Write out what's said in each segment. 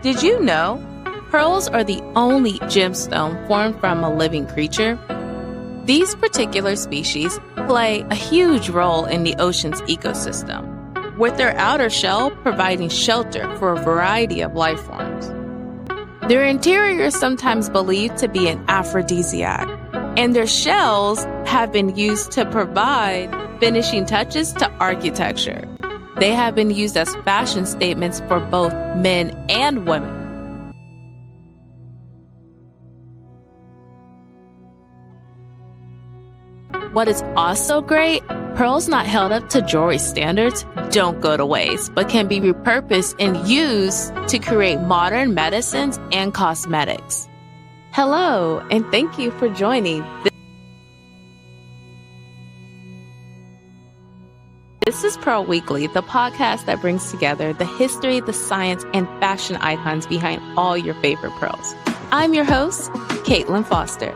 Did you know pearls are the only gemstone formed from a living creature? These particular species play a huge role in the ocean's ecosystem, with their outer shell providing shelter for a variety of life forms. Their interior is sometimes believed to be an aphrodisiac, and their shells have been used to provide finishing touches to architecture. They have been used as fashion statements for both men and women. What is also great, pearls not held up to jewelry standards don't go to waste, but can be repurposed and used to create modern medicines and cosmetics. Hello, and thank you for joining. This is Pearl Weekly, the podcast that brings together the history, the science, and fashion icons behind all your favorite pearls. I'm your host, Caitlin Foster.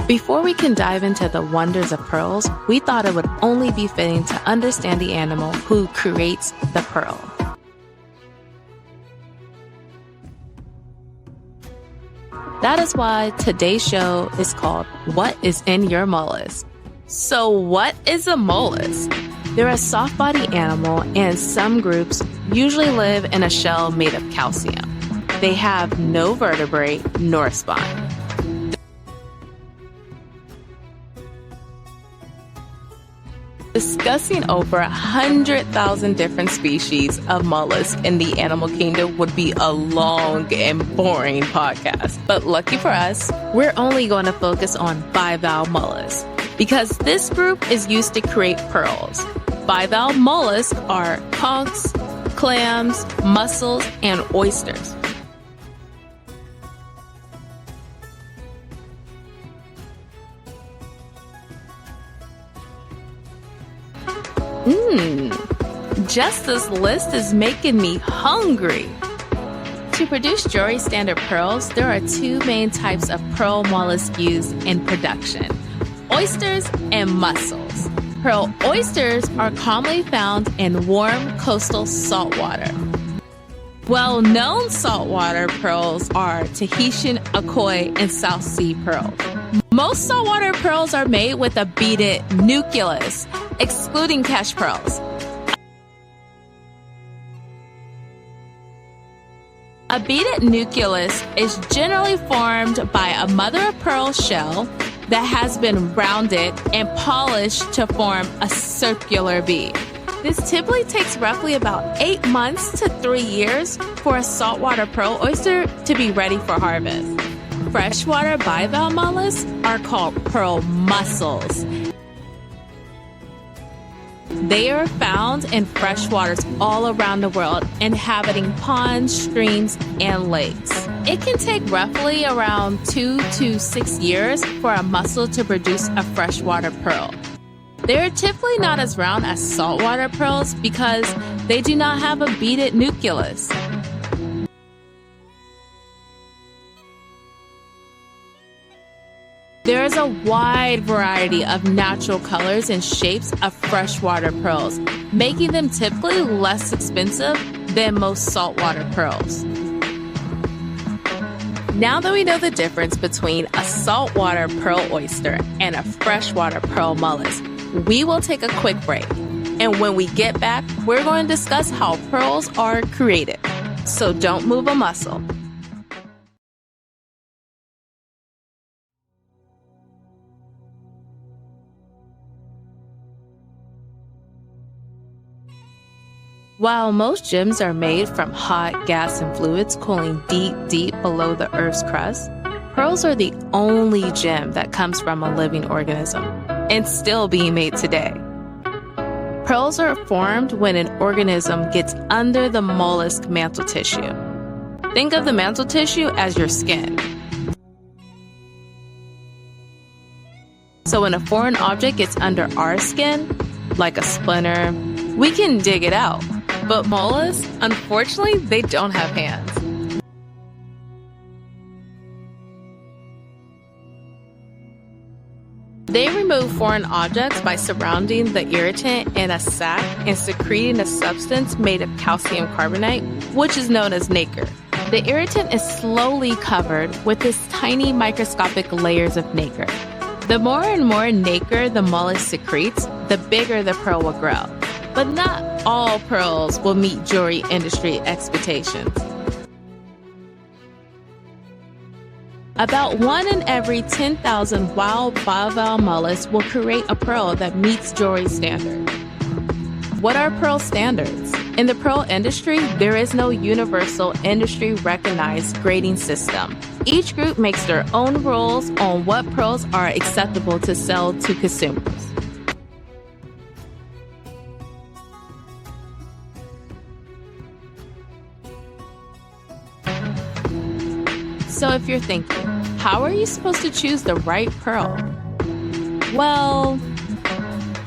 Before we can dive into the wonders of pearls, we thought it would only be fitting to understand the animal who creates the pearl. That is why today's show is called What is in Your Mollusk? So what is a mollusk? They're a soft-bodied animal, and some groups usually live in a shell made of calcium. They have no vertebrae nor spine. Discussing over 100,000 different species of mollusks in the animal kingdom would be a long and boring podcast. But lucky for us, we're only going to focus on bivalve mollusks because this group is used to create pearls. Bivalve mollusks are conchs, clams, mussels, and oysters. Just this list is making me hungry. To produce jewelry standard pearls, there are two main types of pearl mollusks used in production: oysters and mussels. Pearl oysters are commonly found in warm coastal saltwater. Well-known saltwater pearls are Tahitian, Akoi, and South Sea pearls. Most saltwater pearls are made with a beaded nucleus, excluding cash pearls. A beaded nucleus is generally formed by a mother-of-pearl shell that has been rounded and polished to form a circular bead. This typically takes roughly about 8 months to 3 years for a saltwater pearl oyster to be ready for harvest. Freshwater bivalve mollusks are called pearl mussels. They are found in freshwaters all around the world, inhabiting ponds, streams, and lakes. It can take roughly around 2 to 6 years for a mussel to produce a freshwater pearl. They are typically not as round as saltwater pearls because they do not have a beaded nucleus. There is a wide variety of natural colors and shapes of freshwater pearls, making them typically less expensive than most saltwater pearls. Now that we know the difference between a saltwater pearl oyster and a freshwater pearl mollusk, we will take a quick break. And when we get back, we're going to discuss how pearls are created. So don't move a muscle. While most gems are made from hot gas and fluids cooling deep, deep below the Earth's crust, pearls are the only gem that comes from a living organism and still being made today. Pearls are formed when an organism gets under the mollusk mantle tissue. Think of the mantle tissue as your skin. So when a foreign object gets under our skin, like a splinter, we can dig it out. But mollusks, unfortunately, they don't have hands. They remove foreign objects by surrounding the irritant in a sac and secreting a substance made of calcium carbonate, which is known as nacre. The irritant is slowly covered with these tiny microscopic layers of nacre. The more and more nacre the mollusk secretes, the bigger the pearl will grow. But not all pearls will meet jewelry industry expectations. About 1 in every 10,000 wild bivalve mollusks will create a pearl that meets jewelry standard. What are pearl standards? In the pearl industry, there is no universal industry-recognized grading system. Each group makes their own rules on what pearls are acceptable to sell to consumers. So if you're thinking, how are you supposed to choose the right pearl? Well,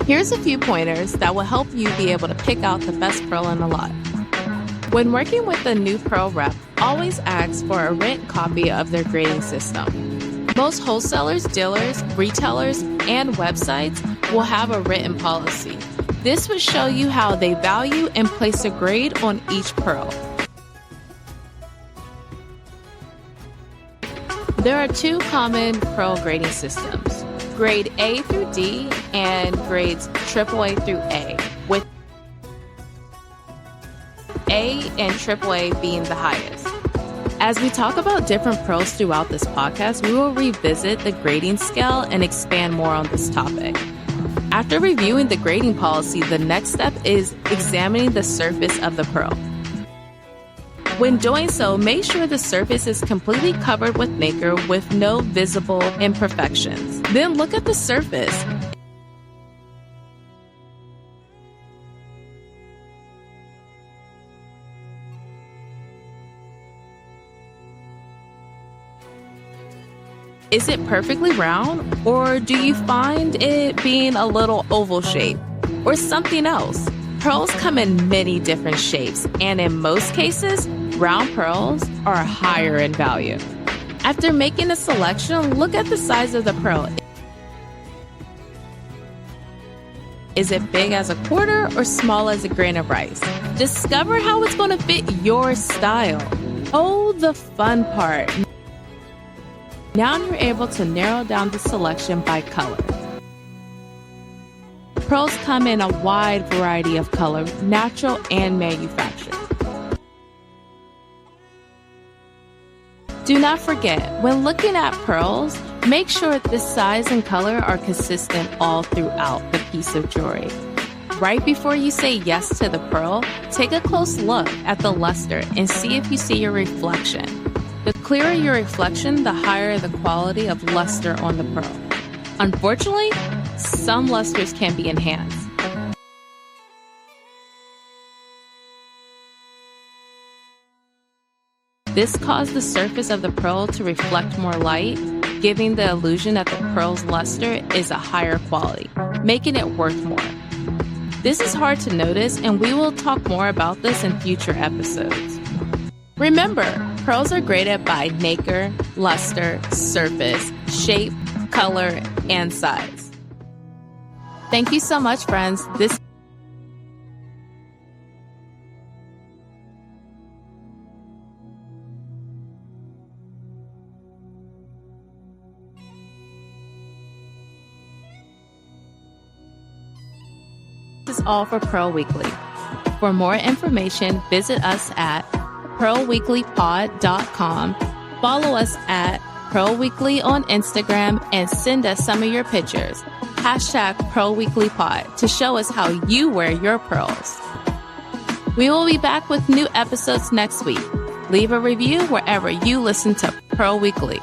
here's a few pointers that will help you be able to pick out the best pearl in the lot. When working with a new pearl rep, always ask for a written copy of their grading system. Most wholesalers, dealers, retailers, and websites will have a written policy. This would show you how they value and place a grade on each pearl. There are 2 common pearl grading systems, grade A through D and grades AAA through A, with A and AAA being the highest. As we talk about different pearls throughout this podcast, we will revisit the grading scale and expand more on this topic. After reviewing the grading policy, the next step is examining the surface of the pearl. When doing so, make sure the surface is completely covered with nacre with no visible imperfections. Then look at the surface. Is it perfectly round, or do you find it being a little oval shape, or something else? Pearls come in many different shapes, and in most cases, round pearls are higher in value. After making a selection, look at the size of the pearl. Is it big as a quarter or small as a grain of rice? Discover how it's going to fit your style. Oh, the fun part. Now you're able to narrow down the selection by color. Pearls come in a wide variety of color, natural and manufactured. Do not forget, when looking at pearls, make sure the size and color are consistent all throughout the piece of jewelry. Right before you say yes to the pearl, take a close look at the luster and see if you see your reflection. The clearer your reflection, the higher the quality of luster on the pearl. Unfortunately, some lusters can be enhanced. This caused the surface of the pearl to reflect more light, giving the illusion that the pearl's luster is a higher quality, making it worth more. This is hard to notice, and we will talk more about this in future episodes. Remember, pearls are graded by nacre, luster, surface, shape, color, and size. Thank you so much, friends. This is all for Pearl Weekly. For more information, visit us at pearlweeklypod.com. Follow us at Pearl Weekly on Instagram and send us some of your pictures. #PearlWeeklyPod to show us how you wear your pearls. We will be back with new episodes next week. Leave a review wherever you listen to Pearl Weekly.